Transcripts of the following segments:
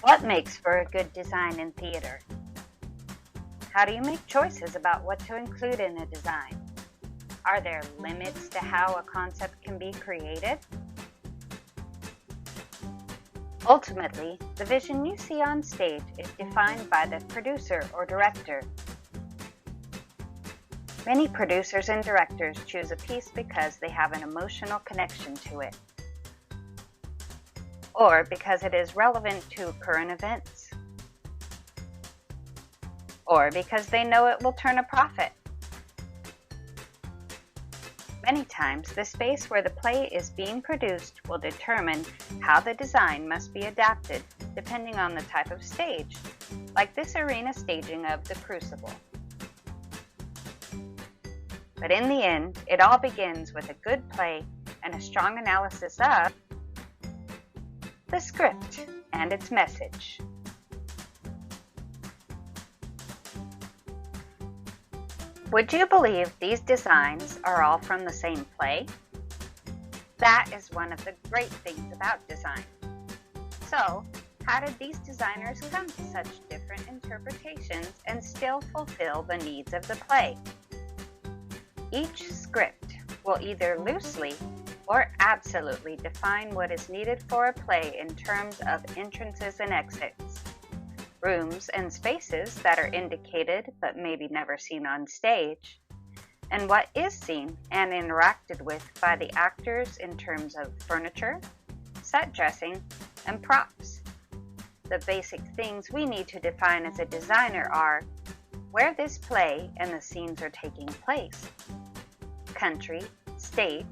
What makes for a good design in theater? How do you make choices about what to include in a design? Are there limits to how a concept can be created? Ultimately, the vision you see on stage is defined by the producer or director. Many producers and directors choose a piece because they have an emotional connection to it, or because it is relevant to current events, or because they know it will turn a profit. Many times, the space where the play is being produced will determine how the design must be adapted depending on the type of stage, like this arena staging of The Crucible. But in the end, it all begins with a good play and a strong analysis of the script and its message. Would you believe these designs are all from the same play? That is one of the great things about design. So, how did these designers come to such different interpretations and still fulfill the needs of the play? Each script will either loosely or absolutely define what is needed for a play in terms of entrances and exits, rooms and spaces that are indicated but maybe never seen on stage, and what is seen and interacted with by the actors in terms of furniture, set dressing, and props. The basic things we need to define as a designer are where this play and the scenes are taking place, country, state,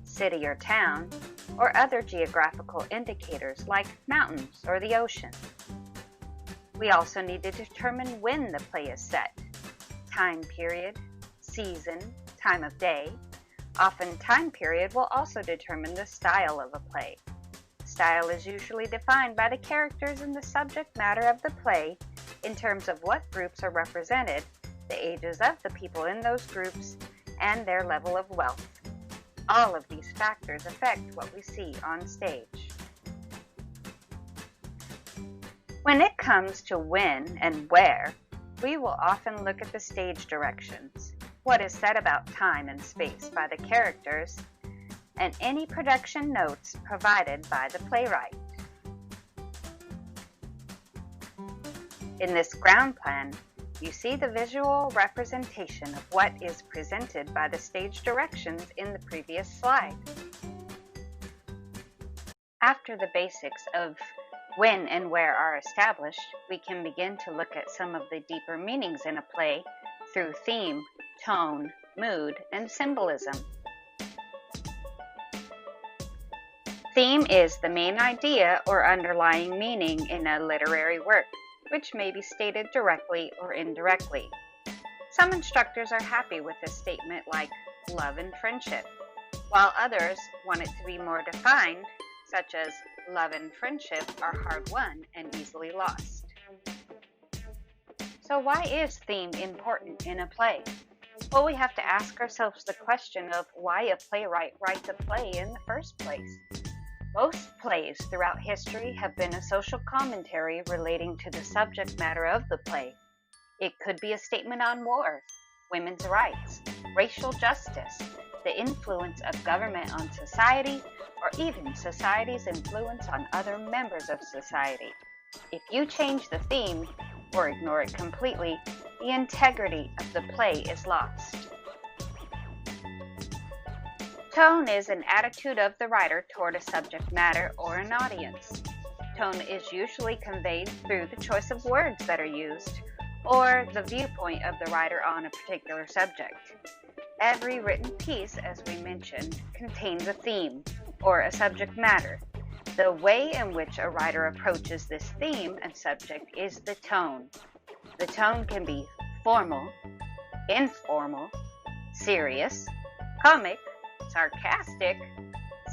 city or town, or other geographical indicators like mountains or the ocean. We also need to determine when the play is set, time period, season, time of day. Often time period will also determine the style of a play. Style is usually defined by the characters and the subject matter of the play in terms of what groups are represented, the ages of the people in those groups, and their level of wealth. All of these factors affect what we see on stage. When it comes to when and where, we will often look at the stage directions, what is said about time and space by the characters, and any production notes provided by the playwright. In this ground plan, you see the visual representation of what is presented by the stage directions in the previous slide. After the basics of when and where are established, we can begin to look at some of the deeper meanings in a play through theme, tone, mood, and symbolism. Theme is the main idea or underlying meaning in a literary work, which may be stated directly or indirectly. Some instructors are happy with a statement like love and friendship, while others want it to be more defined, such as love and friendship are hard won and easily lost. So why is theme important in a play? Well, we have to ask ourselves the question of why a playwright writes a play in the first place. Most plays throughout history have been a social commentary relating to the subject matter of the play. It could be a statement on war, women's rights, racial justice, the influence of government on society, or even society's influence on other members of society. If you change the theme or ignore it completely, the integrity of the play is lost. Tone is an attitude of the writer toward a subject matter or an audience. Tone is usually conveyed through the choice of words that are used or the viewpoint of the writer on a particular subject. Every written piece, as we mentioned, contains a theme or a subject matter. The way in which a writer approaches this theme and subject is the tone. The tone can be formal, informal, serious, comic, sarcastic,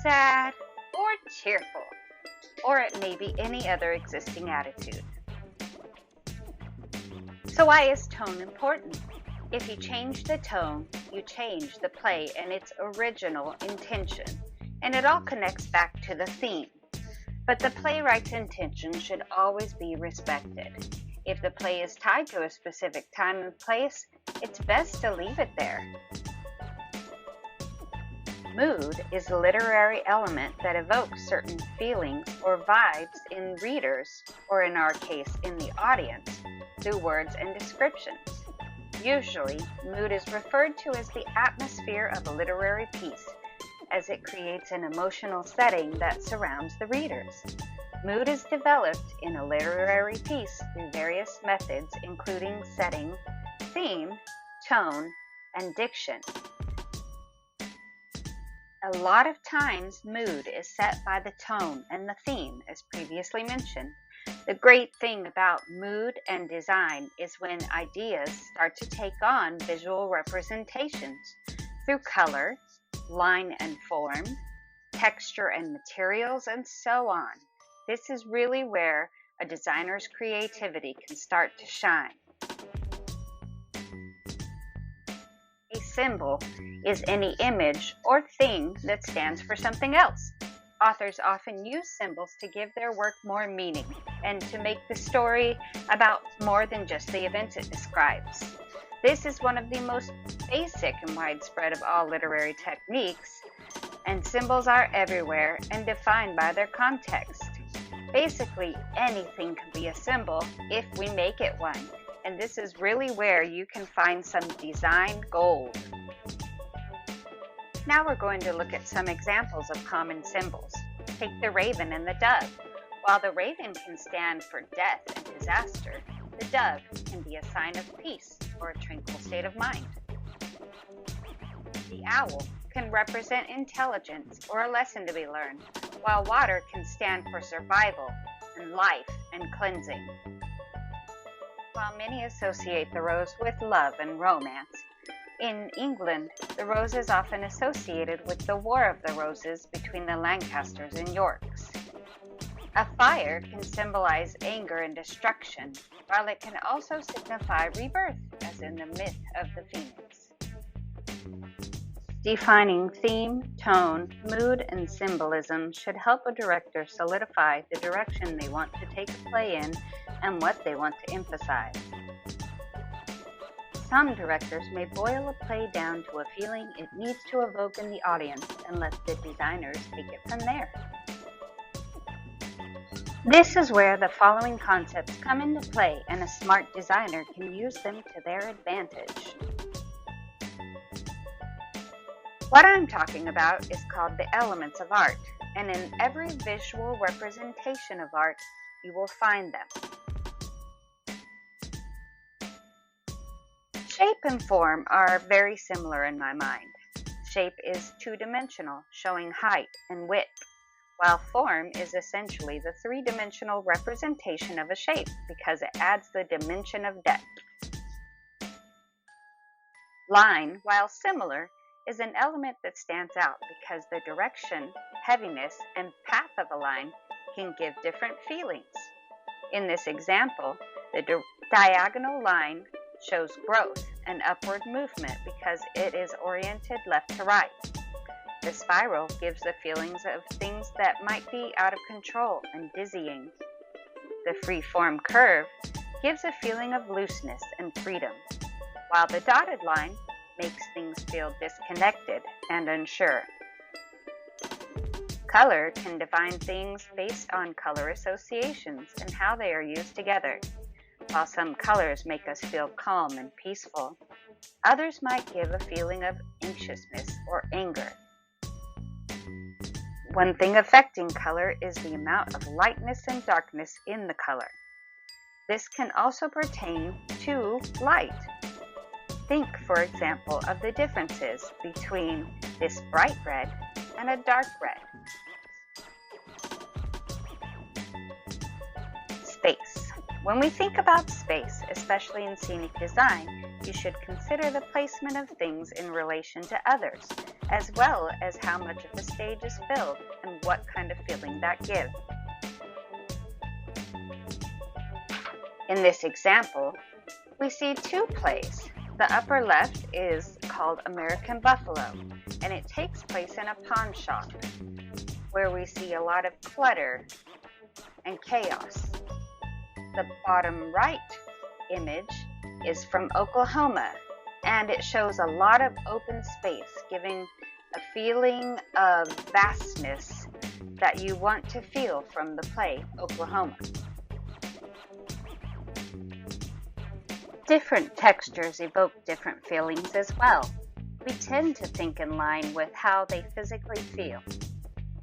sad, or cheerful, or it may be any other existing attitude. So why is tone important? If you change the tone, you change the play and its original intention, and it all connects back to the theme. But the playwright's intention should always be respected. If the play is tied to a specific time and place, it's best to leave it there. Mood is a literary element that evokes certain feelings or vibes in readers, or in our case, in the audience, through words and descriptions. Usually, mood is referred to as the atmosphere of a literary piece, as it creates an emotional setting that surrounds the readers. Mood is developed in a literary piece through various methods, including setting, theme, tone, and diction. A lot of times, mood is set by the tone and the theme, as previously mentioned. The great thing about mood and design is when ideas start to take on visual representations through color, line and form, texture and materials, and so on. This is really where a designer's creativity can start to shine. A symbol is any image or thing that stands for something else. Authors often use symbols to give their work more meaning and to make the story about more than just the events it describes. This is one of the most basic and widespread of all literary techniques, and symbols are everywhere and defined by their context. Basically, anything can be a symbol if we make it one, and this is really where you can find some design gold. Now we're going to look at some examples of common symbols. Take the raven and the dove. While the raven can stand for death and disaster, the dove can be a sign of peace or a tranquil state of mind. The owl can represent intelligence or a lesson to be learned, while water can stand for survival and life and cleansing. While many associate the rose with love and romance, in England, the rose is often associated with the War of the Roses between the Lancasters and Yorks. A fire can symbolize anger and destruction, while it can also signify rebirth, as in the myth of the phoenix. Defining theme, tone, mood, and symbolism should help a director solidify the direction they want to take a play in and what they want to emphasize. Some directors may boil a play down to a feeling it needs to evoke in the audience and let the designers take it from there. This is where the following concepts come into play, and a smart designer can use them to their advantage. What I'm talking about is called the elements of art, and in every visual representation of art, you will find them. Shape and form are very similar in my mind. Shape is two-dimensional, showing height and width, while form is essentially the three-dimensional representation of a shape because it adds the dimension of depth. Line, while similar, is an element that stands out because the direction, heaviness, and path of a line can give different feelings. In this example, the diagonal line shows growth and upward movement because it is oriented left to right. The spiral gives the feelings of things that might be out of control and dizzying. The free-form curve gives a feeling of looseness and freedom, while the dotted line makes things feel disconnected and unsure. Color can define things based on color associations and how they are used together. While some colors make us feel calm and peaceful, others might give a feeling of anxiousness or anger. One thing affecting color is the amount of lightness and darkness in the color. This can also pertain to light. Think, for example, of the differences between this bright red and a dark red. Space. When we think about space, especially in scenic design, you should consider the placement of things in relation to others, as well as how much of the stage is filled and what kind of feeling that gives. In this example, we see two plays. The upper left is called American Buffalo, and it takes place in a pawn shop. where we see a lot of clutter and chaos. The bottom right image is from Oklahoma, and it shows a lot of open space, giving a feeling of vastness that you want to feel from the play Oklahoma. Different textures evoke different feelings as well. We tend to think in line with how they physically feel.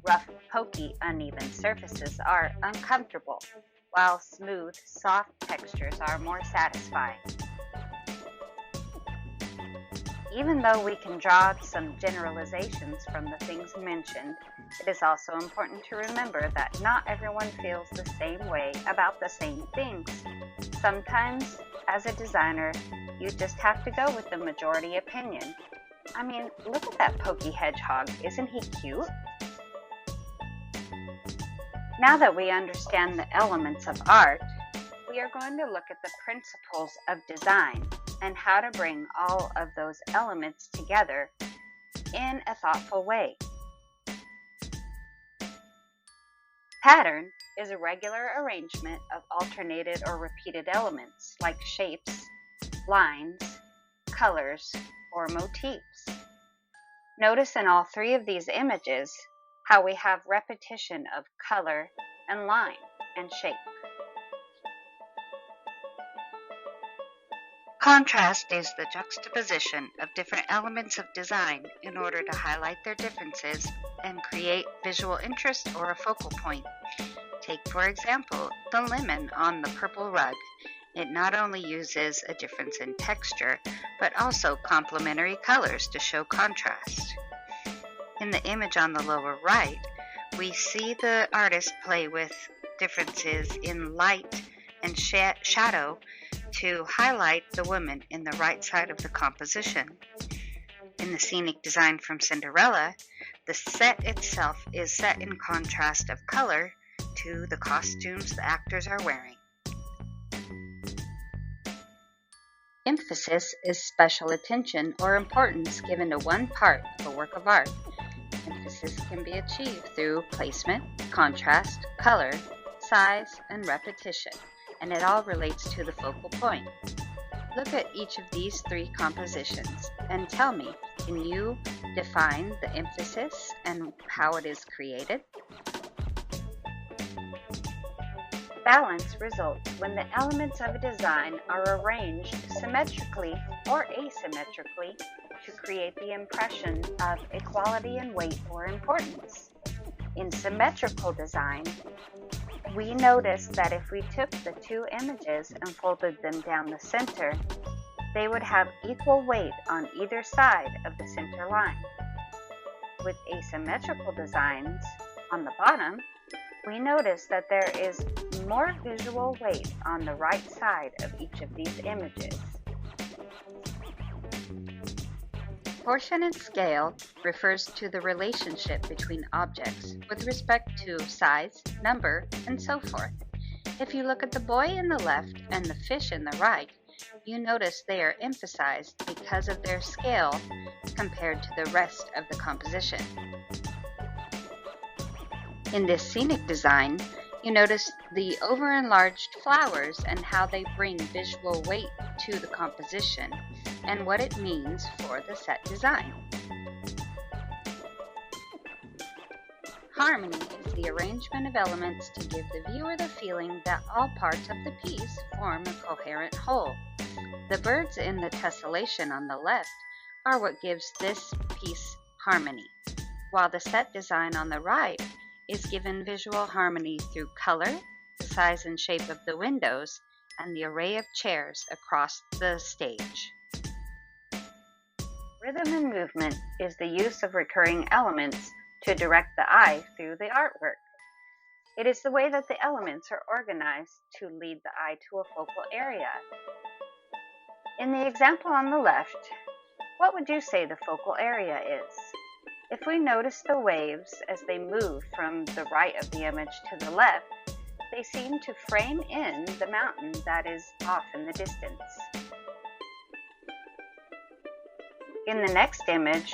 Rough, pokey, uneven surfaces are uncomfortable, while smooth, soft textures are more satisfying. Even though we can draw some generalizations from the things mentioned, it is also important to remember that not everyone feels the same way about the same things. Sometimes, as a designer, you just have to go with the majority opinion. I mean, look at that pokey hedgehog. Isn't he cute? Now that we understand the elements of art, we are going to look at the principles of design and how to bring all of those elements together in a thoughtful way. Pattern is a regular arrangement of alternated or repeated elements like shapes, lines, colors, or motifs. Notice in all three of these images how we have repetition of color and line and shape. Contrast is the juxtaposition of different elements of design in order to highlight their differences and create visual interest or a focal point. Take, for example, the lemon on the purple rug. It not only uses a difference in texture, but also complementary colors to show contrast. In the image on the lower right, we see the artist play with differences in light and shadow to highlight the woman in the right side of the composition. In the Scenic Design from Cinderella, the set itself is set in contrast of color to the costumes the actors are wearing. Emphasis is special attention or importance given to one part of a work of art. Emphasis can be achieved through placement, contrast, color, size, and repetition, and it all relates to the focal point. Look at each of these three compositions and tell me, can you define the emphasis and how it is created? Balance results when the elements of a design are arranged symmetrically or asymmetrically to create the impression of equality in weight or importance. In symmetrical design, we noticed that if we took the two images and folded them down the center, they would have equal weight on either side of the center line. With asymmetrical designs on the bottom, we notice that there is more visual weight on the right side of each of these images. Proportion and scale refers to the relationship between objects with respect to size, number, and so forth. If you look at the boy in the left and the fish in the right, you notice they are emphasized because of their scale compared to the rest of the composition. In this scenic design, you notice the over-enlarged flowers and how they bring visual weight to the composition and what it means for the set design. Harmony is the arrangement of elements to give the viewer the feeling that all parts of the piece form a coherent whole. The birds in the tessellation on the left are what gives this piece harmony, while the set design on the right is given visual harmony through color, the size and shape of the windows, and the array of chairs across the stage. Rhythm and movement is the use of recurring elements to direct the eye through the artwork. It is the way that the elements are organized to lead the eye to a focal area. In the example on the left, what would you say the focal area is? If we notice the waves as they move from the right of the image to the left, they seem to frame in the mountain that is off in the distance. In the next image,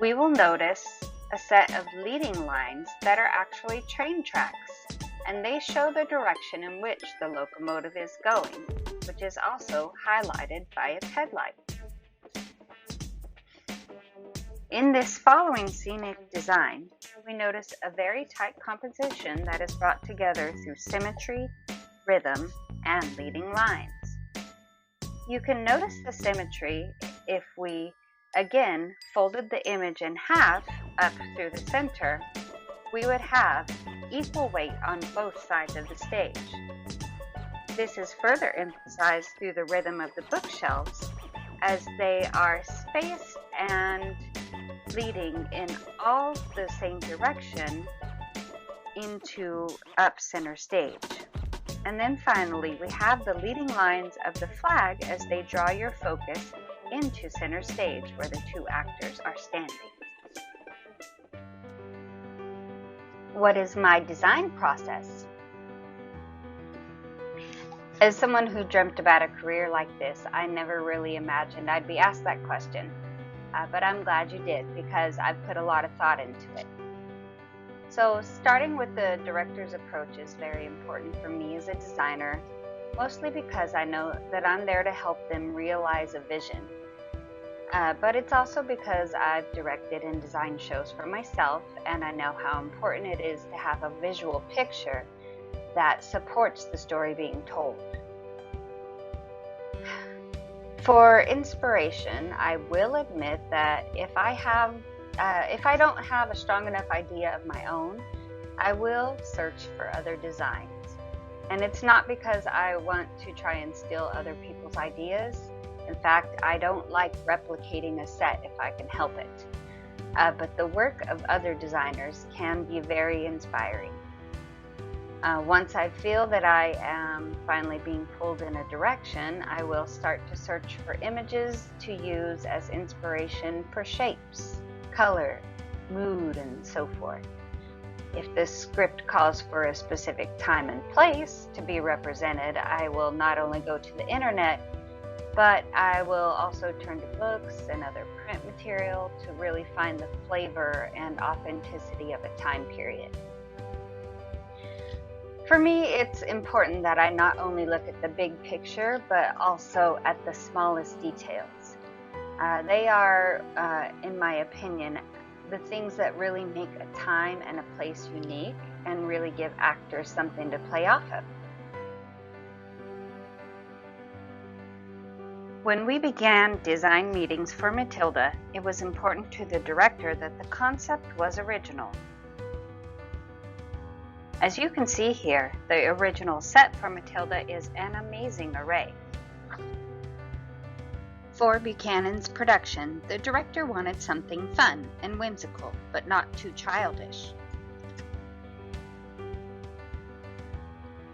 we will notice a set of leading lines that are actually train tracks, and they show the direction in which the locomotive is going, which is also highlighted by its headlight. In this following scenic design, we notice a very tight composition that is brought together through symmetry, rhythm, and leading lines. You can notice the symmetry if we, again, folded the image in half up through the center. We would have equal weight on both sides of the stage. This is further emphasized through the rhythm of the bookshelves, as they are spaced and leading in all the same direction into up center stage. And then finally, we have the leading lines of the flag as they draw your focus into center stage where the two actors are standing. What is my design process? As someone who dreamt about a career like this, I never really imagined I'd be asked that question. But I'm glad you did, because I've put a lot of thought into it. So starting with the director's approach is very important for me as a designer, mostly because I know that I'm there to help them realize a vision. But it's also because I've directed and designed shows for myself, and I know how important it is to have a visual picture that supports the story being told. For inspiration, I will admit that if I don't have a strong enough idea of my own, I will search for other designs. And it's not because I want to try and steal other people's ideas. In fact, I don't like replicating a set if I can help it. But the work of other designers can be very inspiring. Once I feel that I am finally being pulled in a direction, I will start to search for images to use as inspiration for shapes, color, mood, and so forth. If the script calls for a specific time and place to be represented, I will not only go to the internet, but I will also turn to books and other print material to really find the flavor and authenticity of a time period. For me, it's important that I not only look at the big picture, but also at the smallest details. They are, in my opinion, the things that really make a time and a place unique and really give actors something to play off of. When we began design meetings for Matilda, it was important to the director that the concept was original. As you can see here, the original set for Matilda is an amazing array. For Buchanan's production, the director wanted something fun and whimsical, but not too childish.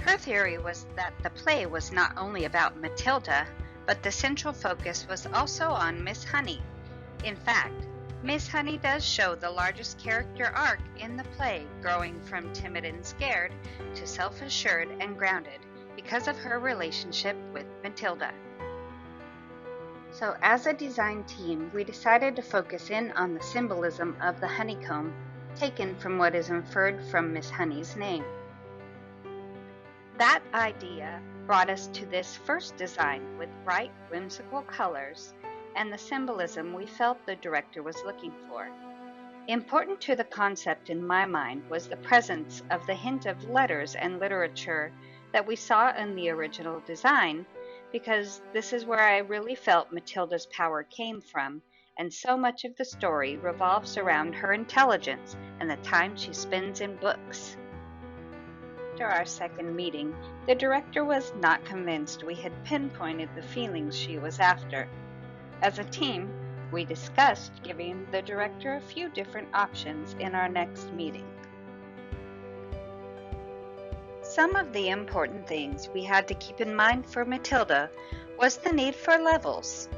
Her theory was that the play was not only about Matilda, but the central focus was also on Miss Honey. In fact, Miss Honey does show the largest character arc in the play, growing from timid and scared to self-assured and grounded because of her relationship with Matilda. So as a design team, we decided to focus in on the symbolism of the honeycomb, taken from what is inferred from Miss Honey's name. That idea brought us to this first design with bright, whimsical colors and the symbolism we felt the director was looking for. Important to the concept in my mind was the presence of the hint of letters and literature that we saw in the original design, because this is where I really felt Matilda's power came from, and so much of the story revolves around her intelligence and the time she spends in books. After our second meeting, the director was not convinced we had pinpointed the feelings she was after. As a team, we discussed giving the director a few different options in our next meeting. Some of the important things we had to keep in mind for Matilda was the need for levels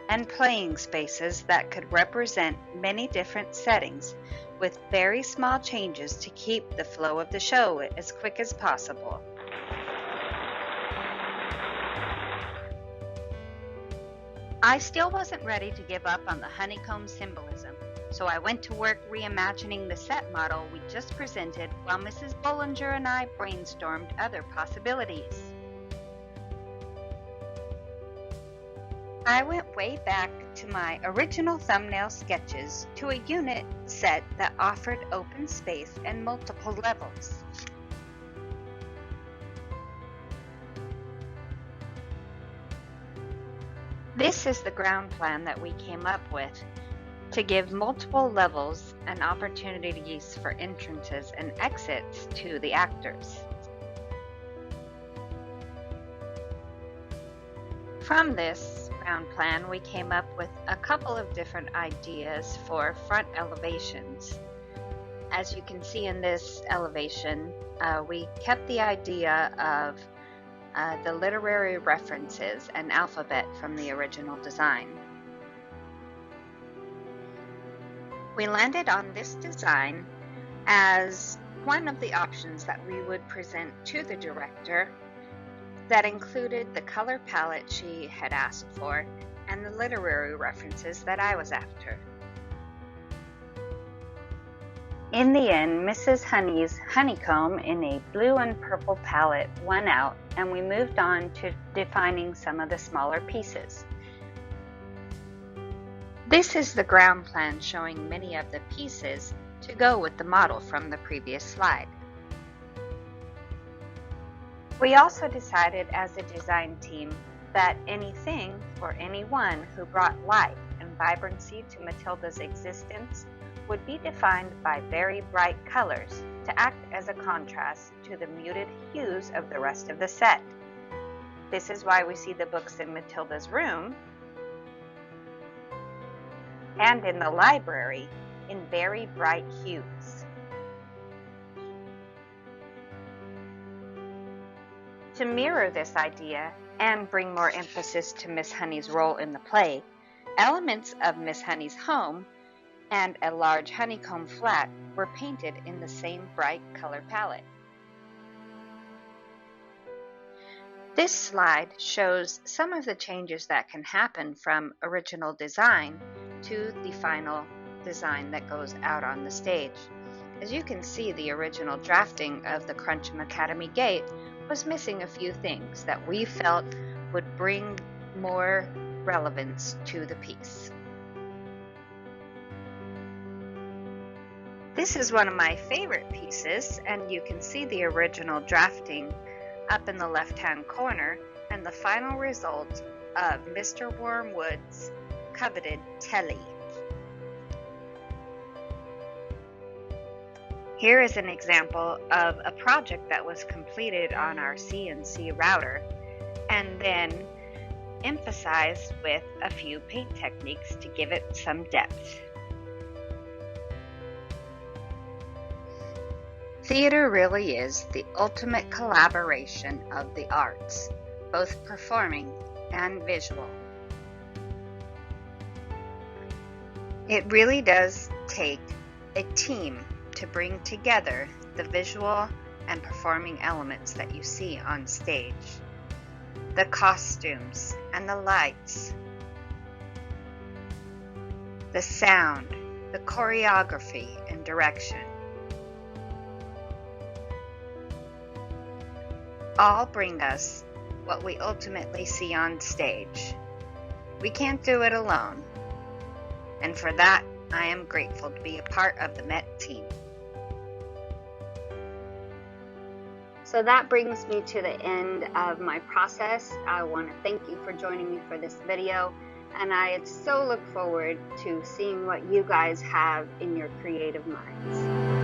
and playing spaces that could represent many different settings with very small changes to keep the flow of the show as quick as possible. I still wasn't ready to give up on the honeycomb symbolism, So I went to work reimagining the set model we just presented while Mrs. Bollinger and I brainstormed other possibilities. I went way back to my original thumbnail sketches to a unit set that offered open space and multiple levels. This is the ground plan that we came up with to give multiple levels and opportunities for entrances and exits to the actors. From this ground plan, we came up with a couple of different ideas for front elevations. As you can see in this elevation, we kept the idea of the literary references and alphabet from the original design. We landed on this design as one of the options that we would present to the director that included the color palette she had asked for and the literary references that I was after. In the end, Mrs. Honey's honeycomb in a blue and purple palette won out, and we moved on to defining some of the smaller pieces. This is the ground plan showing many of the pieces to go with the model from the previous slide. We also decided as a design team that anything or anyone who brought life and vibrancy to Matilda's existence would be defined by very bright colors to act as a contrast to the muted hues of the rest of the set. This is why we see the books in Matilda's room and in the library in very bright hues. To mirror this idea and bring more emphasis to Miss Honey's role in the play, elements of Miss Honey's home and a large honeycomb flat were painted in the same bright color palette. This slide shows some of the changes that can happen from original design to the final design that goes out on the stage. As you can see, the original drafting of the Crunch'em Academy Gate was missing a few things that we felt would bring more relevance to the piece. This is one of my favorite pieces, and you can see the original drafting up in the left-hand corner and the final result of Mr. Wormwood's coveted telly. Here is an example of a project that was completed on our CNC router and then emphasized with a few paint techniques to give it some depth. Theater really is the ultimate collaboration of the arts, both performing and visual. It really does take a team to bring together the visual and performing elements that you see on stage. The costumes and the lights, the sound, the choreography and direction. All bring us what we ultimately see on stage. We can't do it alone, and for that, I am grateful to be a part of the MET team. So that brings me to the end of my process. I want to thank you for joining me for this video, and I so look forward to seeing what you guys have in your creative minds.